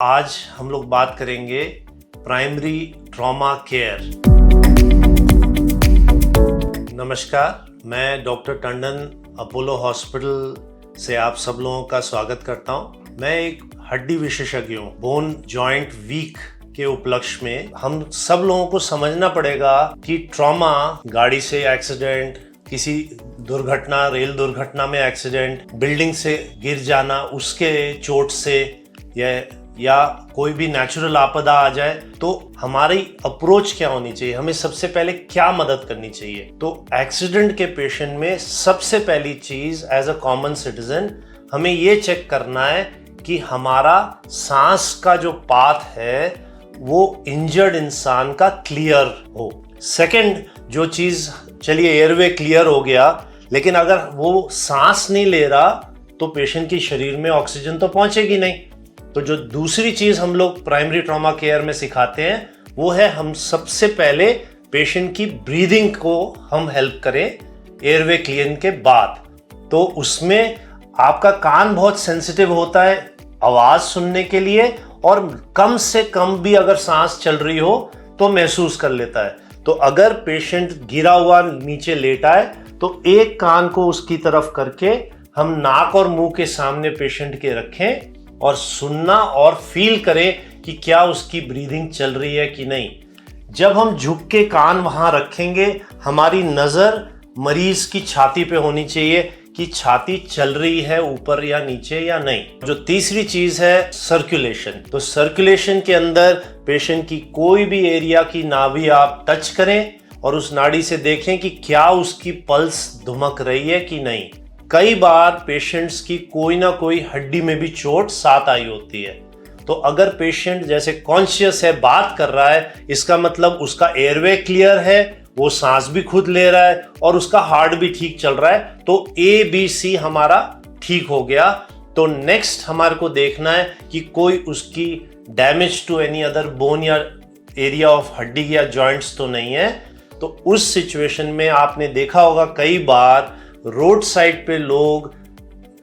आज हम लोग बात करेंगे प्राइमरी ट्रॉमा केयर। नमस्कार, मैं डॉक्टर टंडन अपोलो हॉस्पिटल से आप सब लोगों का स्वागत करता हूं। मैं एक हड्डी विशेषज्ञ हूं। बोन जॉइंट वीक के उपलक्ष्य में हम सब लोगों को समझना पड़ेगा कि ट्रॉमा, गाड़ी से एक्सीडेंट, किसी दुर्घटना, रेल दुर्घटना में एक्सीडेंट, बिल्डिंग से गिर जाना, उसके चोट से या कोई भी नेचुरल आपदा आ जाए तो हमारी अप्रोच क्या होनी चाहिए, हमें सबसे पहले क्या मदद करनी चाहिए। तो एक्सीडेंट के पेशेंट में सबसे पहली चीज एज अ कॉमन सिटीजन हमें ये चेक करना है कि हमारा सांस का जो पाथ है वो इंजर्ड इंसान का क्लियर हो। सेकंड जो चीज, चलिए एयरवे क्लियर हो गया, लेकिन अगर वो सांस नहीं ले रहा तो पेशेंट के शरीर में ऑक्सीजन तो पहुंचेगी नहीं। तो जो दूसरी चीज हम लोग प्राइमरी ट्रॉमा केयर में सिखाते हैं वो है हम सबसे पहले पेशेंट की ब्रीदिंग को हम हेल्प करें एयरवे क्लियर के बाद। तो उसमें आपका कान बहुत सेंसिटिव होता है आवाज सुनने के लिए, और कम से कम भी अगर सांस चल रही हो तो महसूस कर लेता है। तो अगर पेशेंट गिरा हुआ नीचे लेटा है तो एक कान को उसकी तरफ करके हम नाक और मुंह के सामने पेशेंट के रखें और सुनना और फील करें कि क्या उसकी ब्रीदिंग चल रही है कि नहीं। जब हम झुक के कान वहां रखेंगे, हमारी नजर मरीज की छाती पे होनी चाहिए कि छाती चल रही है ऊपर या नीचे या नहीं। जो तीसरी चीज है सर्कुलेशन। तो सर्कुलेशन के अंदर पेशेंट की कोई भी एरिया की नाभि आप टच करें और उस नाड़ी से देखें कि क्या उसकी पल्स धुमक रही है कि नहीं। कई बार पेशेंट्स की कोई ना कोई हड्डी में भी चोट साथ आई होती है। तो अगर पेशेंट जैसे कॉन्शियस है, बात कर रहा है, इसका मतलब उसका एयरवे क्लियर है, वो सांस भी खुद ले रहा है और उसका हार्ट भी ठीक चल रहा है। तो ABC हमारा ठीक हो गया। तो नेक्स्ट हमारे को देखना है कि कोई उसकी damage to any other bone या एरिया ऑफ हड्डी या जॉइंट्स तो नहीं है। तो उस सिचुएशन में आपने देखा होगा कई बार रोड साइड पे लोग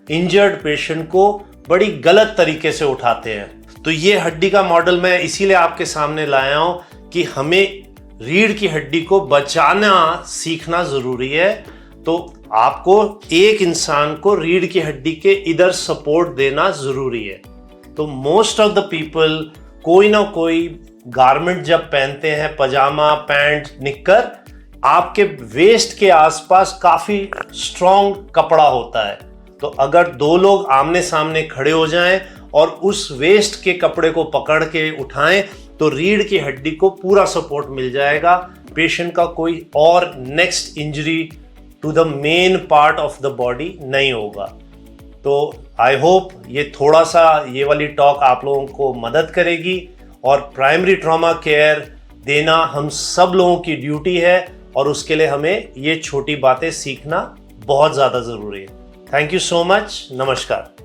इंजर्ड पेशेंट को बड़ी गलत तरीके से उठाते हैं। तो ये हड्डी का मॉडल मैं इसीलिए आपके सामने लाया हूं कि हमें रीढ़ की हड्डी को बचाना सीखना जरूरी है। तो आपको एक इंसान को रीढ़ की हड्डी के इधर सपोर्ट देना जरूरी है। तो मोस्ट ऑफ द पीपल कोई ना कोई गारमेंट जब पहनते हैं, पजामा, पैंट, निक्कर, आपके वेस्ट के आसपास काफी स्ट्रॉन्ग कपड़ा होता है। तो अगर दो लोग आमने सामने खड़े हो जाएं और उस वेस्ट के कपड़े को पकड़ के उठाएं तो रीढ़ की हड्डी को पूरा सपोर्ट मिल जाएगा। पेशेंट का कोई और next injury to the main part of the body नहीं होगा। तो आई होप ये थोड़ा सा ये वाली टॉक आप लोगों को मदद करेगी, और प्राइमरी ट्रॉमा केयर देना हम सब लोगों की ड्यूटी है और उसके लिए हमें ये छोटी बातें सीखना बहुत ज़्यादा ज़रूरी है। Thank you so much. नमस्कार।